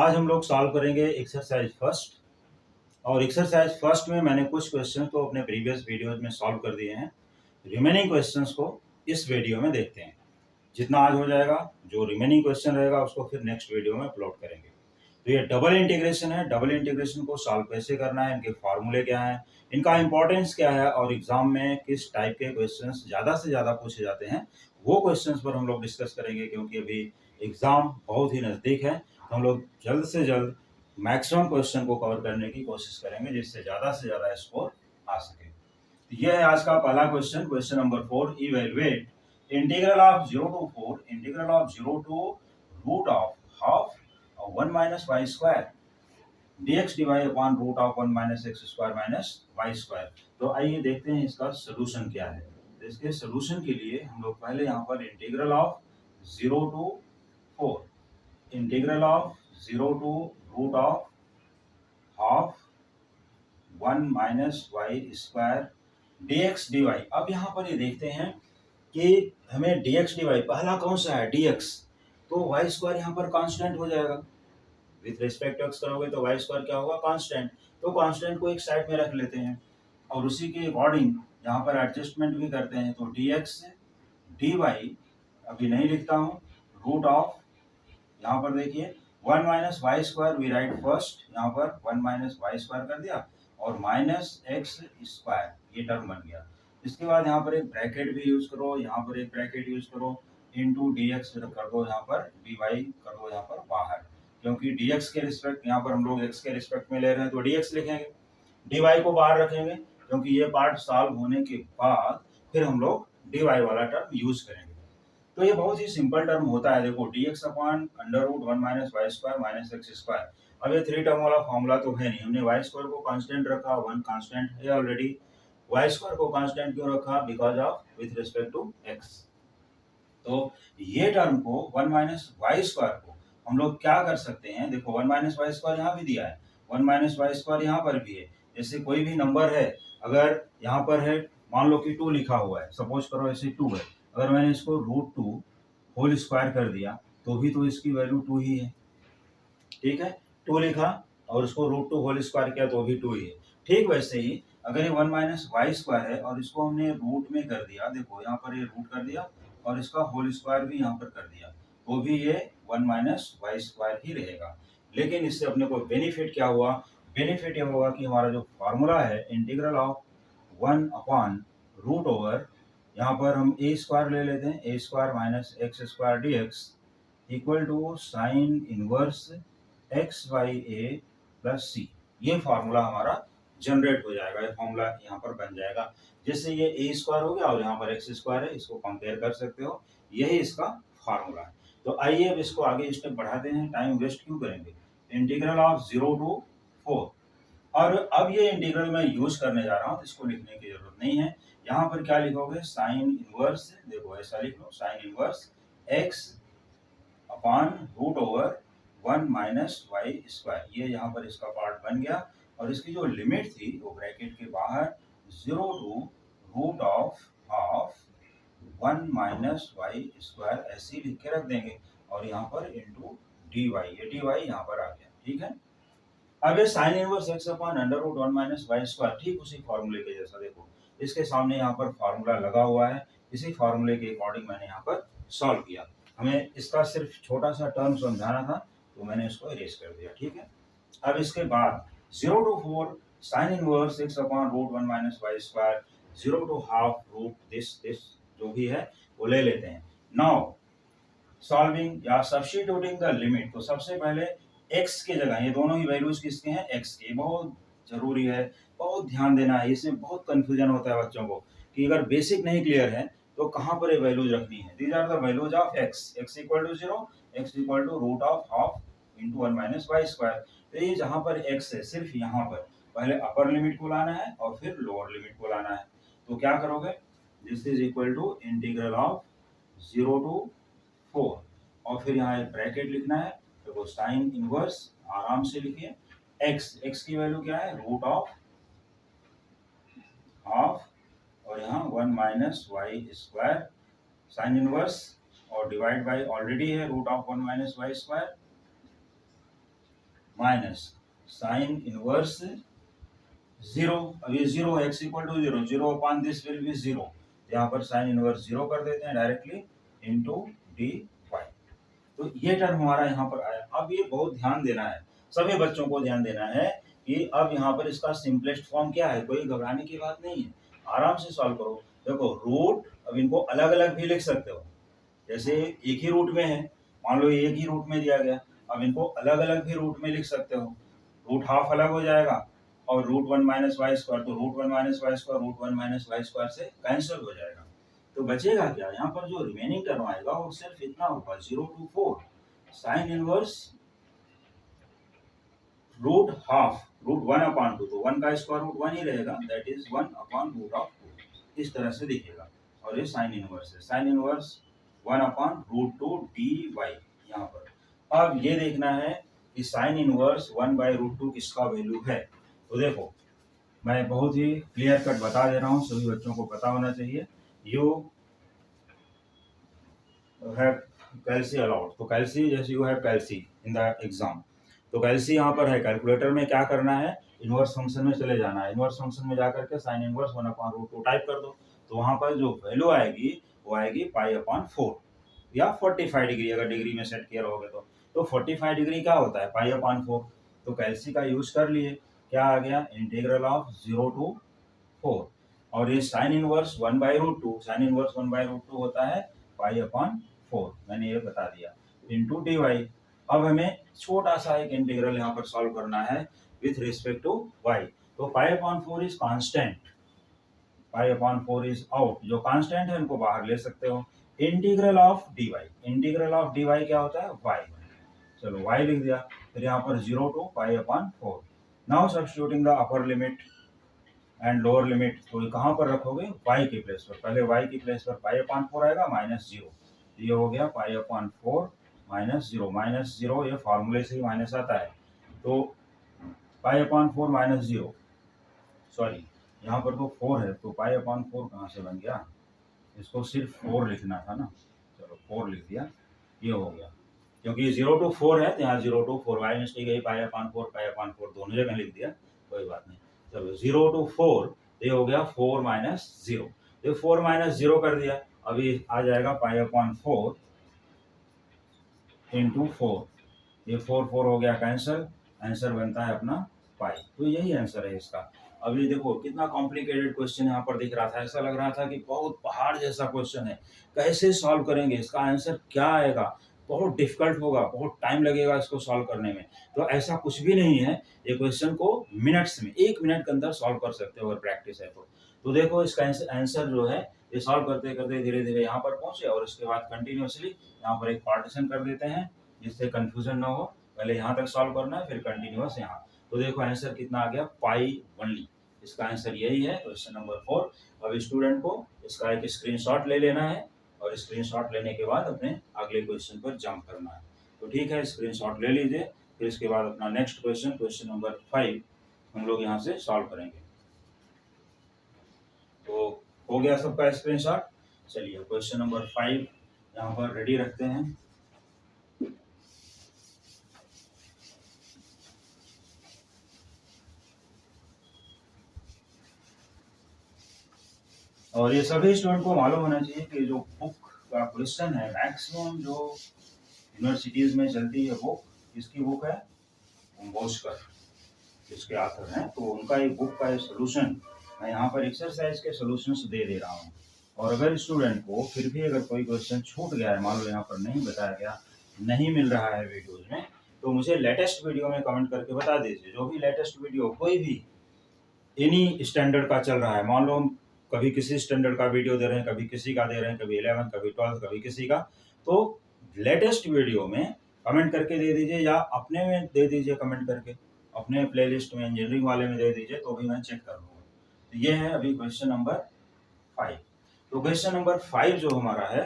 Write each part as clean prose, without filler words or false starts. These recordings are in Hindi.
आज हम लोग सॉल्व करेंगे एक्सरसाइज फर्स्ट। और एक्सरसाइज फर्स्ट में मैंने कुछ क्वेश्चन तो अपने प्रीवियस वीडियोज में सॉल्व कर दिए हैं। रिमेनिंग क्वेश्चंस को इस वीडियो में देखते हैं। जितना आज हो जाएगा, जो रिमेनिंग क्वेश्चन रहेगा उसको फिर नेक्स्ट वीडियो में अपलोड करेंगे। तो ये डबल इंटीग्रेशन है। डबल इंटीग्रेशन को सॉल्व कैसे करना है, इनके फॉर्मूले क्या हैं, इनका इंपॉर्टेंस क्या है और एग्जाम में किस टाइप के क्वेश्चंस ज़्यादा से ज़्यादा पूछे जाते हैं, वो क्वेश्चंस पर हम लोग डिस्कस करेंगे। क्योंकि अभी एग्ज़ाम बहुत ही नज़दीक है, तो हम लोग जल्द से जल्द मैक्सिमम क्वेश्चन को कवर करने की कोशिश करेंगे, जिससे ज़्यादा से ज़्यादा स्कोर आ सके। तो यह है आज का पहला question, question number 4। Evaluate integral of 0 to 4 integral of 0 to root of half 1 minus y square dx dy upon root of 1 minus x square minus y square। तो आइए देखते हैं इसका सोल्यूशन क्या है। तो इसके सोल्यूशन के लिए हम लोग पहले यहाँ पर integral of 0 to 4 integral of 0 to root of half 1 minus y square dx dy। अब यहाँ पर ये देखते हैं कि हमें dx dy पहला कौन सा है, dx, तो y स्क्वायर यहाँ पर कांस्टेंट हो जाएगा। विथ रिस्पेक्ट टू x करोगे तो y स्क्वायर क्या होगा, कांस्टेंट। तो कांस्टेंट को एक साइड में रख लेते हैं और उसी के अकॉर्डिंग यहाँ पर एडजस्टमेंट भी करते हैं। तो dx dy अभी नहीं लिखता हूँ, रूट ऑफ, यहाँ पर देखिए 1 minus y square we write first, यहाँ पर 1 minus y स्क्वायर कर दिया और माइनस एक्स स्क्वायर, ये टर्म बन गया। इसके बाद यहाँ पर एक ब्रैकेट भी यूज करो, यहाँ पर एक ब्रैकेट यूज करो, इंटू डी एक्स कर दो, यहाँ पर डी वाई कर दो यहाँ पर बाहर। क्योंकि डी एक्स के रिस्पेक्ट यहाँ पर हम लोग एक्स के रिस्पेक्ट में ले रहे हैं, तो डी एक्स लिखेंगे, डी वाई को बाहर रखेंगे। क्योंकि ये पार्ट सॉल्व होने के बाद फिर हम लोग डी वाई वाला टर्म यूज करेंगे। तो ये बहुत ही सिंपल टर्म होता है। देखो dx upon under root 1 minus y square minus x square. अब ये 3 टर्म वाला फॉर्मूला तो है नहीं, हमने वाई स्क्वायर को कांस्टेंट रखा, 1 कांस्टेंट है ऑलरेडी। वाई स्क्वायर को कांस्टेंट क्यों रखा, because of with respect to x. तो ये टर्म को 1 माइनस वाई स्क्वायर को हम लोग क्या कर सकते हैं, देखो 1 माइनस वाई स्क्वायर यहाँ भी दिया है, 1 माइनस वाई स्क्वायर यहाँ पर भी है। जैसे कोई भी नंबर है, अगर यहाँ पर है, मान लो कि 2 लिखा हुआ है, सपोज करो ऐसे 2 है, अगर मैंने इसको रूट 2 होल स्क्वायर कर दिया तो भी तो इसकी वैल्यू 2 ही है। ठीक है, 2 लिखा और उसको रूट 2 होल स्क्वायर किया तो भी 2 ही है। ठीक वैसे ही अगर ये 1 माइनस वाई स्क्वायर है और इसको हमने रूट में कर दिया, देखो यहाँ पर ये रूट कर दिया और इसका होल स्क्वायर भी यहाँ पर कर दिया, तो भी ये 1 माइनस वाई स्क्वायर ही रहेगा। लेकिन इससे अपने को बेनिफिट क्या हुआ, बेनिफिट ये होगा कि हमारा जो फॉर्मूला है integral of 1 upon root over, यहाँ पर हम ए स्क्वायर ले लेते हैं, a square minus x square d x equal to sine inverse x by a plus c. ये फार्मूला हमारा जनरेट हो जाएगा, ये फार्मूला यहाँ पर बन जाएगा। जैसे ये ए स्क्वायर हो गया और यहाँ पर एक्स स्क्वायर है, इसको कंपेयर कर सकते हो, यही इसका फार्मूला है। तो आइए अब इसको आगे स्टेप बढ़ाते हैं, टाइम वेस्ट क्यों करेंगे। इंटीग्रल ऑफ 0 to 4, और अब ये इंटीग्रल मैं यूज करने जा रहा हूँ, तो इसको लिखने की जरूरत नहीं है। यहाँ पर क्या लिखोगे, साइन इनवर्स, देखो ऐसा लिख लो, sine inverse x upon root over 1 minus y square. ये यहाँ पर इसका पार्ट बन गया और इसकी जो लिमिट थी वो ब्रैकेट के बाहर 0 to root of half 1 minus y square ऐसे लिख के रख देंगे और यहाँ पर इंटू डी वाई, ये डी वाई यहाँ पर आ गया। ठीक है, अब ये sine inverse x upon under root 1 minus y square, ठीक उसी फॉर्मूले के जैसा, देखो इसके सामने यहाँ पर फॉर्मूला लगा हुआ है, इसी फॉर्मूले के अकॉर्डिंग मैंने यहाँ पर सॉल्व किया। हमें इसका सिर्फ छोटा सा टर्म समझाना था तो मैंने इसको इरेज कर दिया। ठीक है, अब इसके बाद 0 to 4 sine inverse x upon root 1 minus y square 0 to हाफ रूट दिस जो भी है वो ले लेते हैं। नाउ सॉल्विंग या सब्स्टिट्यूटिंग द लिमिट, तो सबसे पहले x की जगह, ये दोनों ही वैल्यूज किसके हैं, x के। बहुत जरूरी है, बहुत ध्यान देना है, इसमें बहुत कंफ्यूजन होता है बच्चों को कि अगर बेसिक नहीं क्लियर है तो कहाँ पर ये वैल्यूज रखनी है। These are the values of x, x equal to 0, x equal to root of half into 1 minus y square. तो ये जहाँ पर x है, सिर्फ यहाँ पर पहले अपर लिमिट को लाना है और फिर लोअर लिमिट को लाना है। तो क्या करोगे, this is equal to integral of 0 to 4 और फिर यहाँ एक ब्रैकेट लिखना है, तो साइन इनवर्स आराम से लिखिए, x की वैल्यू क्या है, रूट ऑफ हाफ और यहाँ 1 minus y square, sine inverse और डिवाइड बाय ऑलरेडी है root of 1 minus y square minus sine inverse 0। अब ये 0 है, x equal to 0, 0 upon this will be 0। यहाँ पर साइन इनवर्स 0 कर देते हैं डायरेक्टली इनटू डी वाई। तो ये टर्म हमारा यहाँ पर आया। अब ये बहुत ध्यान देना है, सभी बच्चों को ध्यान देना है कि अब यहाँ पर इसका सिंपलेस्ट फॉर्म क्या है, कोई घबराने की बात नहीं है, आराम से सॉल्व करो। देखो रूट, अब इनको अलग अलग भी लिख सकते हो, जैसे एक ही रूट में है, मान लो एक ही रूट में दिया गया, अब इनको अलग अलग भी रूट में लिख सकते हो। रूट हाफ अलग हो जाएगा और रूट 1 माइनस वाई स्क्वायर, तो root 1 minus y square root 1 minus y square से कैंसिल हो जाएगा। तो बचेगा क्या, यहाँ पर जो रिमेनिंग टर्म आएगा वो सिर्फ इतना होगा 0 to 4 sine inverse root half root 1 upon 2, तो 1 का स्क्वायर रूट 1 ही रहेगा, that is 1 upon root of 2, इस तरह से दिखेगा। और ये साइन इनवर्स है, sine inverse 1 upon root 2 d y यहाँ पर। अब ये देखना है कि साइन इनवर्स 1 बाई रूट 2 किसका वैल्यू है। तो देखो मैं बहुत ही क्लियर कट बता दे रहा हूँ, सभी बच्चों को पता होना चाहिए। यू हैव कैल्सी अलाउड, तो कैल्सी जैसे you have calci in the exam, तो कैल्सी यहाँ पर है। कैलकुलेटर में क्या करना है, इनवर्स फंक्शन में चले जाना है, इनवर्स फंक्शन में जाकर के sine inverse 1 upon root 2 type कर दो, तो वहाँ पर जो वैल्यू आएगी वो आएगी पाई अपॉन 4 या 45 डिग्री, अगर डिग्री में सेट किया रहोगे तो 45 डिग्री क्या होता है, पाई अपॉन 4। तो कैल्सी का यूज कर लिए, क्या आ गया, इंटीग्रल ऑफ 0 to 4, और ये sine inverse 1 by root 2, sine inverse 1 by root 2 होता है पाई अपॉन 4, मैंने ये बता दिया, इनटू डी वाई। अब हमें छोटा सा एक इंटीग्रल यहाँ पर सॉल्व करना है विथ रिस्पेक्ट टू वाई। तो pi upon 4 is constant, pi upon 4 is out, जो कांस्टेंट है उनको बाहर ले सकते हो। Integral of D Y, integral of D Y क्या होता है, वाई। चलो वाई लिख दिया, फिर यहाँ पर 0 to pi upon 4। Now substituting the upper limit and lower limit, तो कहाँ पर रखोगे, y की प्लेस पर, पहले y की प्लेस पर पाई अपॉन 4 आएगा माइनस 0, ये हो गया पाई अपॉन 4 माइनस 0, माइनस 0 ये फार्मूले से ही माइनस आता है, तो पाई अपॉन 4 माइनस 0, सॉरी यहाँ पर तो 4 है, तो पाई अपॉन 4 कहाँ से बन गया, इसको सिर्फ 4 लिखना था ना, चलो 4 लिख दिया, ये हो गया, क्योंकि 0 to 4 है तो यहाँ 0 to 4 बाई मिस्टेक है, पाई अपॉन 4 दोनों जगह लिख दिया, कोई बात नहीं। चलो 0 to 4, ये हो गया 4 माइनस 0, ये 4 माइनस 0 कर दिया, अभी आ जाएगा पाई अपॉन 4 इंटू 4, ये 4 4 हो गया कैंसल, आंसर बनता है अपना पाई। तो यही आंसर है इसका। अभी देखो कितना कॉम्प्लिकेटेड क्वेश्चन यहाँ पर दिख रहा था, ऐसा लग रहा था कि बहुत पहाड़ जैसा क्वेश्चन है, कैसे सॉल्व करेंगे, इसका आंसर क्या आएगा, बहुत डिफिकल्ट होगा, बहुत टाइम लगेगा इसको सॉल्व करने में। तो ऐसा कुछ भी नहीं है, ये क्वेश्चन को मिनट्स में, 1 मिनट के अंदर सॉल्व कर सकते हो अगर प्रैक्टिस है तो देखो इसका आंसर जो है ये सॉल्व करते करते धीरे धीरे यहाँ पर पहुंचे, और उसके बाद कंटिन्यूसली यहाँ पर एक पार्टीशन कर देते हैं जिससे कंफ्यूजन ना हो, पहले यहाँ तक सॉल्व करना है फिर कंटिन्यूस यहाँ। तो देखो आंसर कितना आ गया, पाई ओनली, इसका आंसर यही है क्वेश्चन नंबर 4। अब स्टूडेंट को इसका एक स्क्रीनशॉट ले लेना है और स्क्रीनशॉट लेने के बाद अपने अगले क्वेश्चन पर जंप करना है। तो ठीक है, स्क्रीनशॉट ले लीजिए, फिर इसके बाद अपना नेक्स्ट क्वेश्चन, क्वेश्चन नंबर 5 हम लोग यहाँ से सॉल्व करेंगे। तो हो गया सबका स्क्रीनशॉट, चलिए क्वेश्चन नंबर 5 यहाँ पर रेडी रखते हैं। और ये सभी स्टूडेंट को मालूम होना चाहिए कि जो बुक का क्वेश्चन है, मैक्सिमम जो यूनिवर्सिटीज में चलती है बुक, किसकी बुक है, बोस्कर, इसके आथर हैं, तो उनका एक बुक का सोल्यूशन मैं यहाँ पर एक्सरसाइज के सोल्यूशंस दे दे रहा हूँ। और अगर स्टूडेंट को फिर भी अगर कोई क्वेश्चन छूट गया है, मान लो यहाँ पर नहीं बताया गया, नहीं मिल रहा है वीडियोज में, तो मुझे लेटेस्ट वीडियो में कमेंट करके बता दीजिए। जो भी लेटेस्ट वीडियो कोई भी एनी स्टैंडर्ड का चल रहा है, मान लो कभी किसी स्टैंडर्ड का वीडियो दे रहे हैं, कभी किसी का दे रहे हैं, कभी 11th कभी 12th कभी किसी का, तो लेटेस्ट वीडियो में कमेंट करके दे दीजिए या अपने में दे दीजिए कमेंट करके, अपने प्लेलिस्ट में इंजीनियरिंग वाले में दे दीजिए, तो भी मैं चेक कर लूँगा। तो ये है अभी क्वेश्चन नंबर 5। तो क्वेश्चन नंबर 5 जो हमारा है,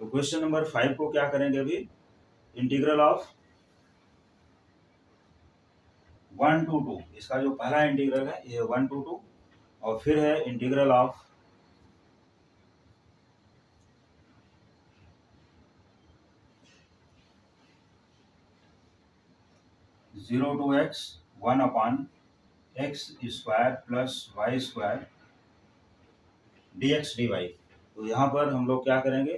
तो क्वेश्चन नंबर 5 को क्या करेंगे अभी, इंटीग्रल ऑफ 1 to 2, इसका जो पहला इंटीग्रल है ये 1 to 2, और फिर है integral of 0 to x 1 upon x square plus y square dx dy। तो यहाँ पर हम लोग क्या करेंगे,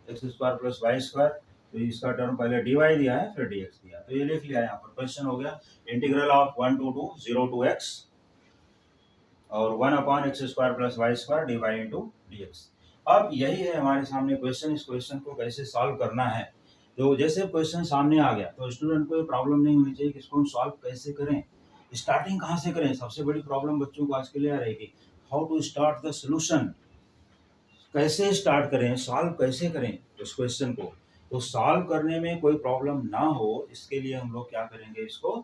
x square plus y square, तो इसका टर्म पहले dy दिया है फिर dx दिया, तो ये लिख लिया। यहाँ पर क्वेश्चन हो गया integral of 1 to 0 to x और 1 upon x square plus y square d y into d x. अब यही है हमारे सामने क्वेश्चन। इस क्वेश्चन को कैसे सॉल्व करना है, तो जैसे क्वेश्चन सामने आ गया तो स्टूडेंट को ये प्रॉब्लम नहीं होनी चाहिए कि इसको हम सॉल्व कैसे करें, स्टार्टिंग कहाँ से करें। सबसे बड़ी प्रॉब्लम बच्चों को आज के लिए आ रहेगी how to start the solution, कैसे स्टार्ट करें, सॉल्व कैसे करें उस क्वेश्चन को। तो सॉल्व करने में कोई प्रॉब्लम ना हो इसके लिए हम लोग क्या करेंगे, इसको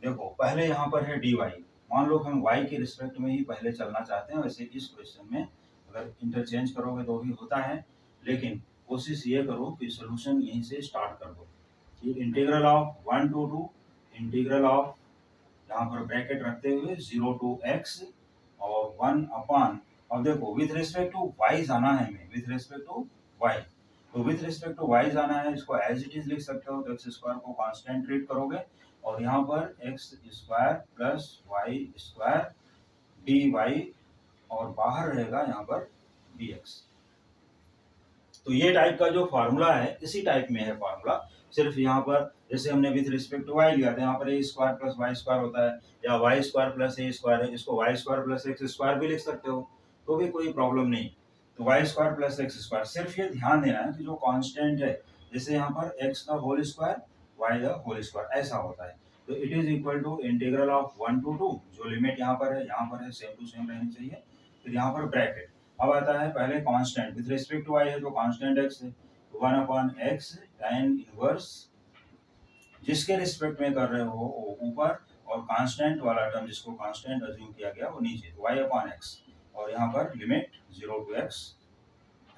देखो पहले यहाँ पर है डी वाई, मान लो हम y के रिस्पेक्ट में ही पहले चलना चाहते हैं। वैसे इस क्वेश्चन में अगर इंटरचेंज करोगे तो भी होता है, लेकिन कोशिश ये करो कि सॉल्यूशन यहीं से स्टार्ट कर दो। Integral of 1 to 2 integral of, यहाँ पर ब्रैकेट रखते हुए 0 to x और 1 अपॉन, अब देखो विथ रिस्पेक्ट टू y जाना है हमें, विथ रिस्पेक्ट टू y, तो विथ रिस्पेक्ट टू y जाना है। इसको एज इट इज लिख सकते हो, तो एक्स स्क्वायर को कांस्टेंट ट्रीट करोगे और यहाँ पर x square plus y square d y और बाहर रहेगा यहाँ पर dx। तो ये टाइप का जो फार्मूला है इसी टाइप में है फार्मूला, सिर्फ यहाँ पर जैसे हमने विथ रिस्पेक्ट टू वाई लिया था, यहाँ पर a square plus y square होता है, या y square plus a square है, इसको y square plus x square भी लिख सकते हो, तो भी कोई प्रॉब्लम नहीं। तो y square plus x square, सिर्फ ये ध्यान देना है कि जो कांस्टेंट है, जैसे यहाँ पर एक्स का होल स्क्वायर वाई का होल स्क्वायर ऐसा होता है, तो it is equal to integral of 1 to 2, जो लिमिट यहाँ पर है सेम टू सेम रहनी चाहिए। फिर यहाँ पर ब्रैकेट, अब आता है पहले constant, with respect to y है तो कांस्टेंट x है, 1 अपॉन x tan इनवर्स, जिसके रिस्पेक्ट में कर रहे हो वो ऊपर और कांस्टेंट वाला टर्म जिसको कांस्टेंट अज्यूम किया गया वो नीचे, तो y अपॉन x और यहाँ पर limit 0 to x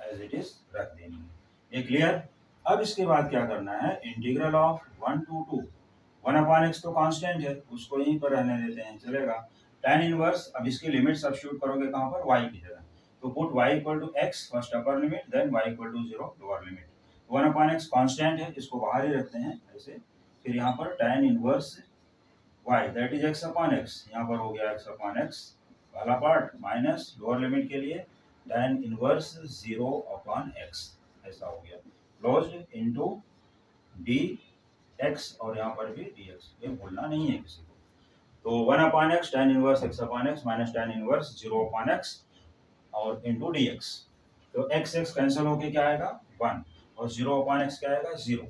as it is रख देनी है। ये क्लियर। अब इसके बाद क्या करना है, integral of 1 to 2, 1 upon x तो कांस्टेंट है उसको यहीं पर रहने देते हैं, चलेगा। tan इनवर्स, अब इसकी लिमिट सब्स्टिट्यूट करोगे कहाँ पर, y की जगह, तो put y equal to x first upper limit, then y equal to 0 lower limit. 1 upon x constant है, इसको बाहर ही रखते हैं ऐसे, फिर यहाँ पर tan inverse y that is x upon x, यहाँ पर हो गया x अपॉन x वाला पार्ट माइनस लोअर लिमिट के लिए tan इनवर्स 0 अपॉन x, ऐसा हो गया क्लोज्ड इनटू dx और यहाँ पर भी dx, ये भूलना नहीं है किसी को। तो 1 upon x tan inverse x upon x minus tan inverse 0 upon x और इंटू डी एक्स, तो एक्स एक्स कैंसिल होके क्या आएगा 1 और 0 अपॉन एक्स क्या आएगा 0,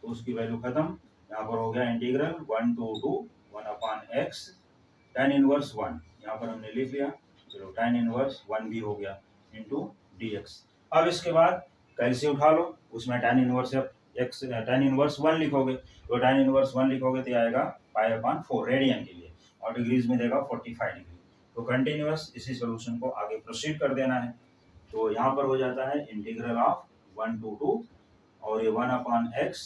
तो उसकी वैल्यू खत्म। यहाँ पर हो गया integral 1 to 2 1 upon x tan inverse 1, यहाँ पर हमने लिख लिया, चलो tan इनवर्स 1 भी हो गया इंटू डी एक्स। अब इसके बाद कैलसी उठा लो, उसमें tan inverse x tan inverse 1 लिखोगे, तो tan इनवर्स 1 लिखोगे तो आएगा पाई अपॉन 4 रेडियन के लिए और डिग्रीज में देगा 45 डिग्री। तो कंटिन्यूअस इसी सॉल्यूशन को आगे प्रोसीड कर देना है। तो यहाँ पर हो जाता है इंटीग्रल ऑफ 1 to 2 और ये 1 upon x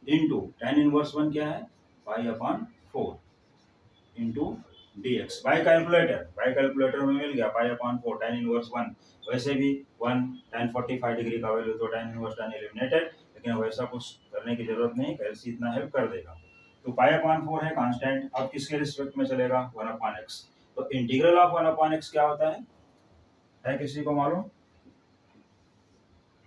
into tan inverse 1 क्या है pi upon 4 into d x. By calculator में मिल गया पाई अपॉन 4 tan इनवर्स 1, वैसे भी 1 tan 45 डिग्री का वैल्यू, तो tan इनवर्स tan एलिमिनेटेड, लेकिन वैसा कुछ करने की जरूरत नहीं, कैलसी इतना हेल्प कर देगा। तो पाई अपॉन 4 है कांस्टेंट, अब किसके रिस्पेक्ट में चलेगा 1 अपॉन एक्स, तो इंटीग्रल ऑफ 1 अपॉन एक्स क्या होता है किसी को मालूम,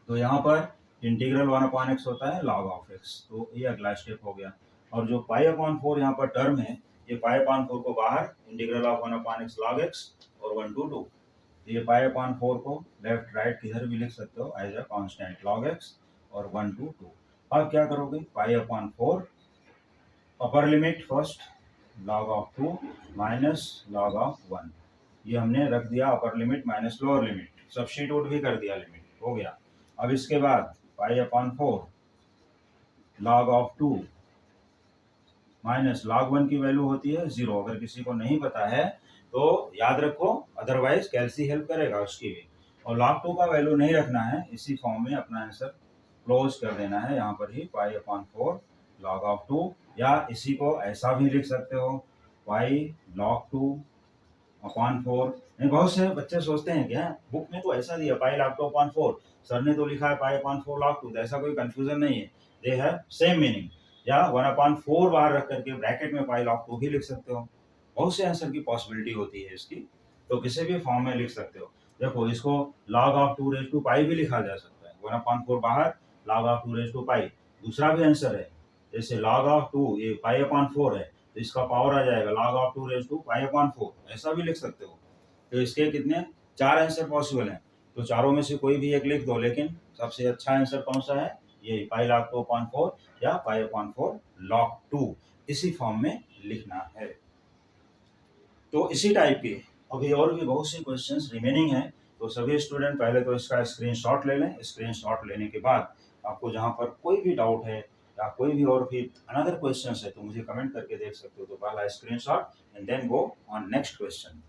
तो यहाँ पर इंटीग्रल 1 अपॉन एक्स होता है log ऑफ एक्स, तो ये अगला स्टेप हो गया। और जो पाई अपॉन 4 यहाँ पर टर्म है, ये पाई अपॉन 4 को बाहर, integral of 1 upon x log x और 1 to 2, ये पाई अपॉन 4 को लेफ्ट राइट किधर भी लिख सकते हो as a constant log x और 1 to 2। अब क्या करोगे, pi upon 4 upper limit first log of 2 minus log of 1, ये हमने रख दिया upper limit minus lower limit, substitute भी कर दिया, लिमिट हो गया। अब इसके बाद pi upon 4 log of 2 minus log 1 की वैल्यू होती है 0, अगर किसी को नहीं पता है तो याद रखो, अदरवाइज कैलसी हेल्प करेगा उसकी भी। और log 2 का वैल्यू नहीं रखना है, इसी फॉर्म में अपना आंसर क्लोज कर देना है यहाँ पर ही, पाई अपॉन 4 log ऑफ 2, या इसी को ऐसा भी लिख सकते हो पाई log 2 अपॉन 4। नहीं, बहुत से बच्चे सोचते हैं क्या बुक में तो ऐसा दिया पाई log 2 अपॉन 4, सर ने तो लिखा है पाई अपॉन 4 log 2, तो ऐसा कोई कंफ्यूजन नहीं है, दे हैव सेम मीनिंग। या 1/4 बाहर रख करके ब्रैकेट में पाई लॉग 2 भी लिख सकते हो। बहुत से आंसर की पॉसिबिलिटी होती है इसकी, तो किसी भी फॉर्म में लिख सकते हो। देखो इसको log ऑफ 2 रेज़ टू पाई भी लिखा जा सकता है, 1/4 बाहर, log ऑफ 2 रेज़ टू पाई। दूसरा भी आंसर है, जैसे log ऑफ 2 ये पाई/4 है, तो इसका पावर आ जाएगा log ऑफ 2 रेज़ टू पाई/4, ऐसा भी लिख सकते हो। तो इसके कितने 4 आंसर पॉसिबल हैं, तो चारों में से कोई भी एक लिख दो, लेकिन सबसे अच्छा आंसर कौन सा है, ये पाई/2/4 या पाई/4 log 2, इसी फॉर्म में लिखना है। तो इसी टाइप के अभी और भी बहुत से क्वेश्चंस रिमेनिंग हैं, तो सभी स्टूडेंट पहले तो इसका स्क्रीनशॉट ले लें। स्क्रीनशॉट लेने के बाद आपको जहाँ पर कोई भी डाउट है या कोई भी और भी अनदर क्वेश्चंस है, तो मुझे कमेंट करके देख सकते हो। तो पहला screenshot and then go on next question.